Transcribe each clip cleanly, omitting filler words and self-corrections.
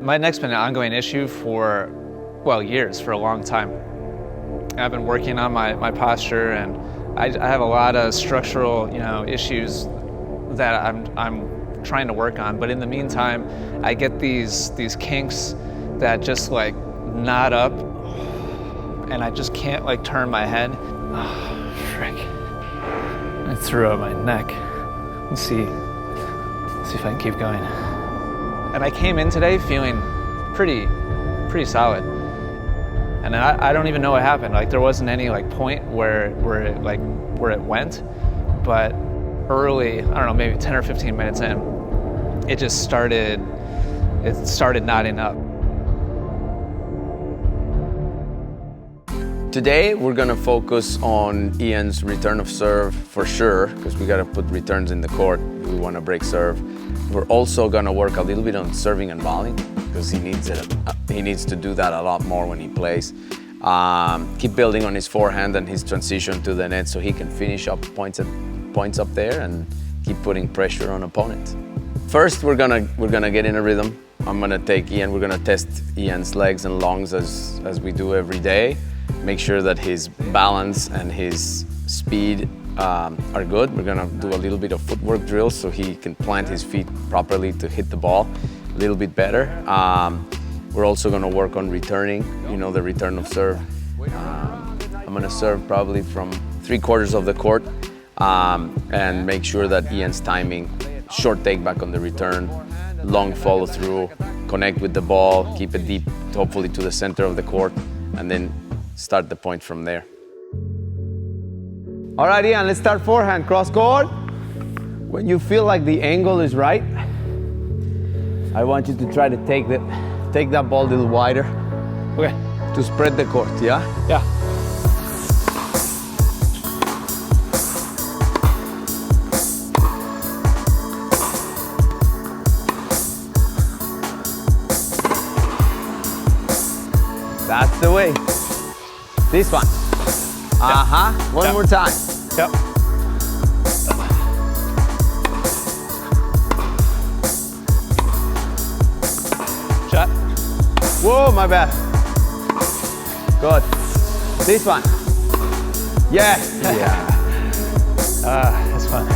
My neck's been an ongoing issue for, well, years, for a long time. I've been working on my posture, and I have a lot of structural, issues that I'm trying to work on. But in the meantime, I get these kinks that just like knot up, and I just can't like turn my head. Oh, frick! I threw out my neck. Let's see if I can keep going. And I came in today feeling pretty solid. And I don't even know what happened. Like there wasn't any like point where it went, but early, I don't know, maybe 10 or 15 minutes in, it started knotting up. Today we're gonna focus on Ian's return of serve for sure, because we gotta put returns in the court. We wanna break serve. We're also gonna work a little bit on serving and volleying, because he needs to do that a lot more when he plays. Keep building on his forehand and his transition to the net so he can finish up points up there and keep putting pressure on opponents. First, we're gonna get in a rhythm. I'm gonna take Ian, we're gonna test Ian's legs and lungs as we do every day. Make sure that his balance and his speed are good. We're gonna do a little bit of footwork drills so he can plant his feet properly to hit the ball a little bit better. We're also gonna work on returning, the return of serve. I'm gonna serve probably from 3/4 of the court and make sure that Ian's timing, short take back on the return, long follow through, connect with the ball, keep it deep, hopefully to the center of the court, and then start the point from there. All right, Ian, let's start forehand, cross court. When you feel like the angle is right, I want you to try to take that ball a little wider. Okay. To spread the court, yeah? Yeah. That's the way. This one. One more time. Yep. Shot. Whoa, my bad. Good. This one. Yes. Yeah. That's fun.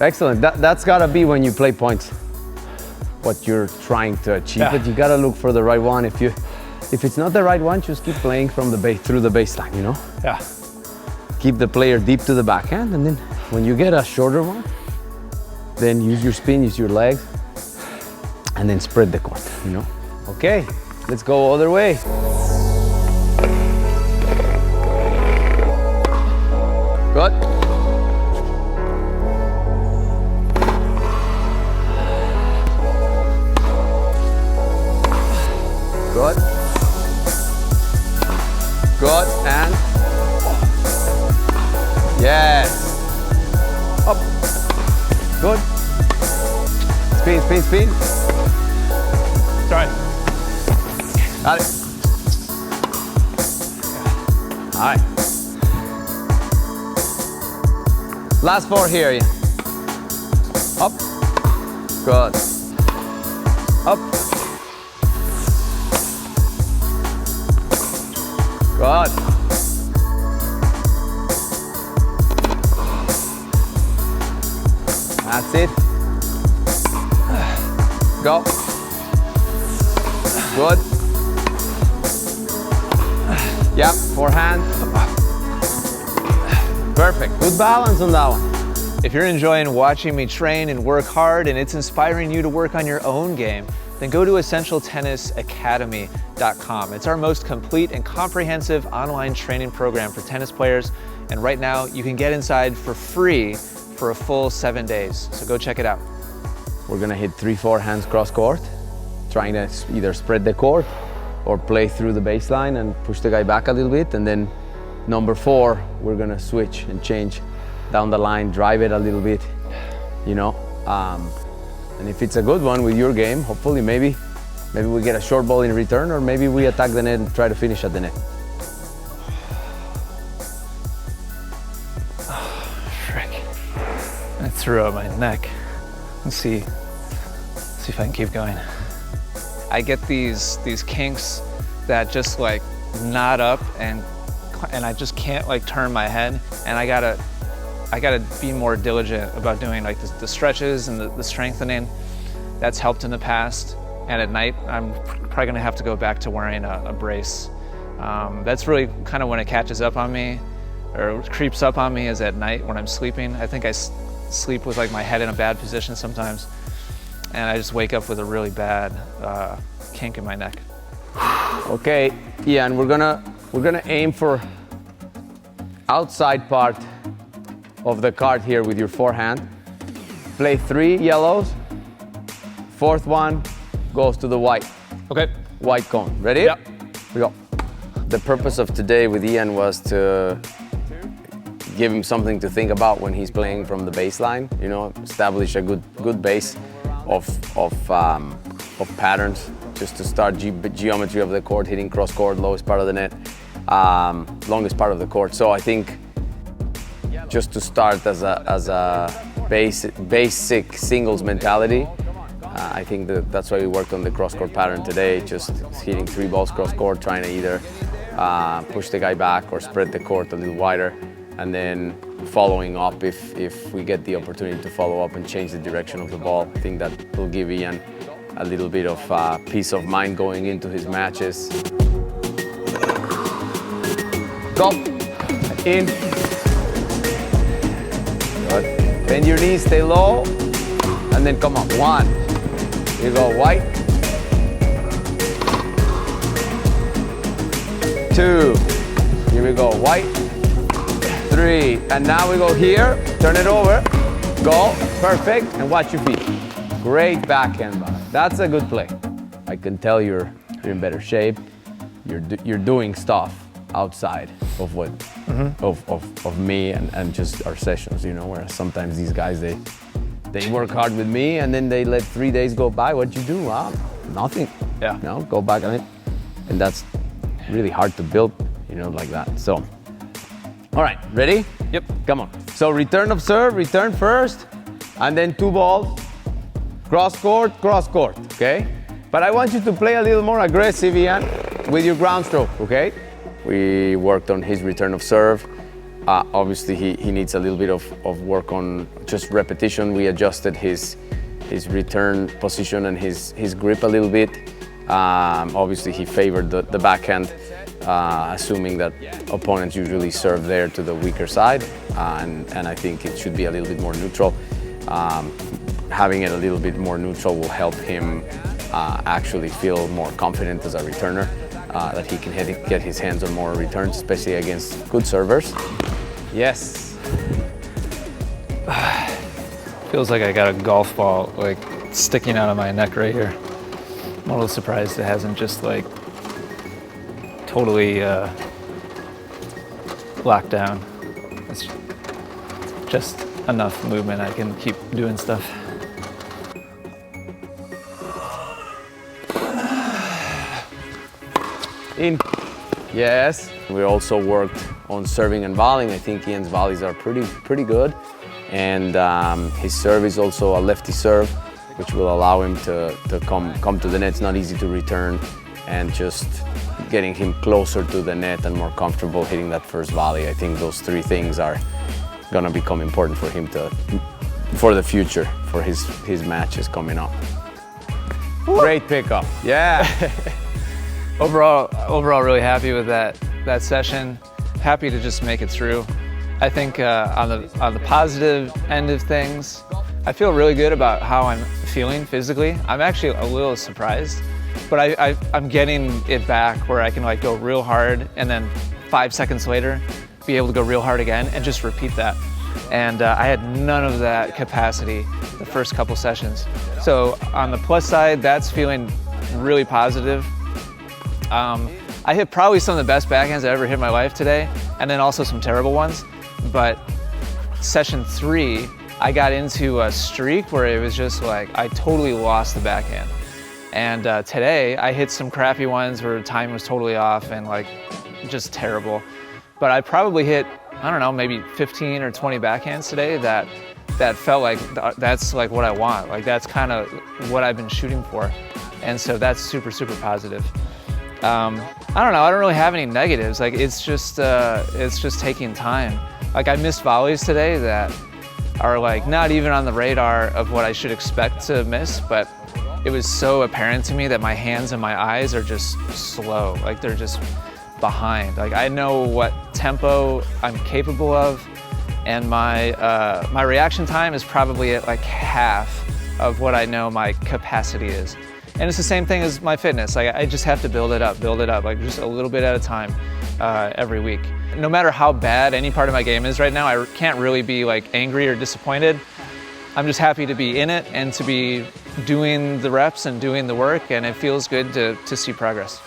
Excellent. That's gotta be when you play points, what you're trying to achieve. Yeah. But you gotta look for the right one. If it's not the right one, just keep playing from the base through the baseline. Yeah. Keep the player deep to the backhand, and then when you get a shorter one, then use your spin, use your legs, and then spread the court. Okay, let's go other way. Good. Good. Good, and yes. Up. Good. Spin, spin, spin. Sorry. Got it. All right. Last 4 here, Ian. Up. Good. Up. Good. That's it. Go. Good. Yep, forehand. Perfect. Good balance on that one. If you're enjoying watching me train and work hard and it's inspiring you to work on your own game, then go to essentialtennisacademy.com. It's our most complete and comprehensive online training program for tennis players. And right now you can get inside for free for a full 7 days. So go check it out. We're gonna hit 3 forehands cross court, trying to either spread the court or play through the baseline and push the guy back a little bit. And then number 4, we're gonna switch and change down the line, drive it a little bit, and if it's a good one with your game, hopefully maybe we get a short ball in return, or maybe we attack the net and try to finish at the net. Oh, frick. I threw out my neck. Let's see if I can keep going. I get these kinks that just like knot up, and I just can't like turn my head, and I gotta be more diligent about doing like the stretches and the strengthening. That's helped in the past, and at night I'm probably gonna have to go back to wearing a brace. That's really kind of when it catches up on me, or creeps up on me, is at night when I'm sleeping. I think I sleep with like my head in a bad position sometimes, and I just wake up with a really bad kink in my neck. Okay, yeah, and we're gonna aim for outside part of the card here with your forehand. Play 3 yellows. 4th one goes to the white. Okay. White cone. Ready? Yep. We go. The purpose of today with Ian was to give him something to think about when he's playing from the baseline. You know, establish a good base of patterns, just to start geometry of the court, hitting cross court, lowest part of the net, longest part of the court. So I think just to start as a basic singles mentality, I think that's why we worked on the cross court pattern today, just hitting 3 balls cross court, trying to either push the guy back or spread the court a little wider, and then following up if we get the opportunity to follow up and change the direction of the ball. I think that will give Ian a little bit of peace of mind going into his matches. Go, in. Good. Bend your knees, stay low, and then come up. 1. Here you go, white. 2. Here we go, white. 3. And now we go here, turn it over, go, perfect, and watch your feet. Great backhand. That's a good play. I can tell you're in better shape. You're doing stuff outside of what of me and just our sessions, you know, whereas sometimes these guys they work hard with me and then they let 3 days go by. What'd you do? Nothing. Yeah. No, go back on it. And that's really hard to build, you know, like that. So, all right, ready? Yep. Come on. So return of serve, return first, and then 2 balls, cross court, okay? But I want you to play a little more aggressive, Ian, with your ground stroke, okay? We worked on his return of serve. Obviously, he needs a little bit of work on just repetition. We adjusted his return position and his grip a little bit. Obviously, he favored the backhand, assuming that opponents usually serve there to the weaker side, and I think it should be a little bit more neutral. Having it a little bit more neutral will help him actually feel more confident as a returner, that he can get his hands on more returns, especially against good servers. Yes. Feels like I got a golf ball like sticking out of my neck right here. I'm a little surprised it hasn't just like totally locked down. It's just enough movement I can keep doing stuff. In. Yes. We also worked on serving and volleying. I think Ian's volleys are pretty good, and his serve is also a lefty serve, which will allow him to come to the net. It's not easy to return, and just getting him closer to the net and more comfortable hitting that first volley. I think those 3 things are gonna become important for him for the future, for his matches coming up. Woo. Great pickup. Yeah. Overall, really happy with that session. Happy to just make it through. I think on the positive end of things, I feel really good about how I'm feeling physically. I'm actually a little surprised, but I'm getting it back where I can like go real hard and then 5 seconds later be able to go real hard again and just repeat that. And I had none of that capacity the first couple sessions. So on the plus side, that's feeling really positive. I hit probably some of the best backhands I ever hit in my life today, and then also some terrible ones. But session 3, I got into a streak where it was just like, I totally lost the backhand. And today, I hit some crappy ones where time was totally off and like, just terrible. But I probably hit, I don't know, maybe 15 or 20 backhands today that that felt like that's like what I want. Like that's kind of what I've been shooting for. And so that's super, super positive. I don't know, I don't really have any negatives. Like it's just taking time. Like I missed volleys today that are like not even on the radar of what I should expect to miss, but it was so apparent to me that my hands and my eyes are just slow. Like they're just behind. Like I know what tempo I'm capable of, and my reaction time is probably at like half of what I know my capacity is. And it's the same thing as my fitness. Like I just have to build it up, like just a little bit at a time every week. No matter how bad any part of my game is right now, I can't really be like angry or disappointed. I'm just happy to be in it and to be doing the reps and doing the work, and it feels good to see progress.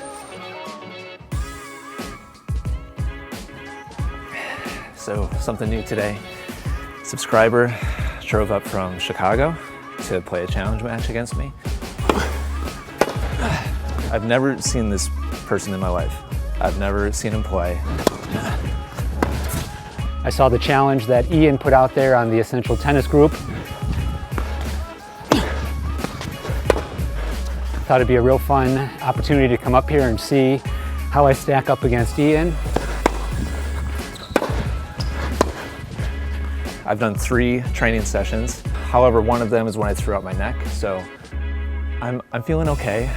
So something new today. Subscriber drove up from Chicago to play a challenge match against me. I've never seen this person in my life. I've never seen him play. I saw the challenge that Ian put out there on the Essential Tennis Group. Thought it'd be a real fun opportunity to come up here and see how I stack up against Ian. I've done 3 training sessions. However, one of them is when I threw out my neck, so I'm feeling okay.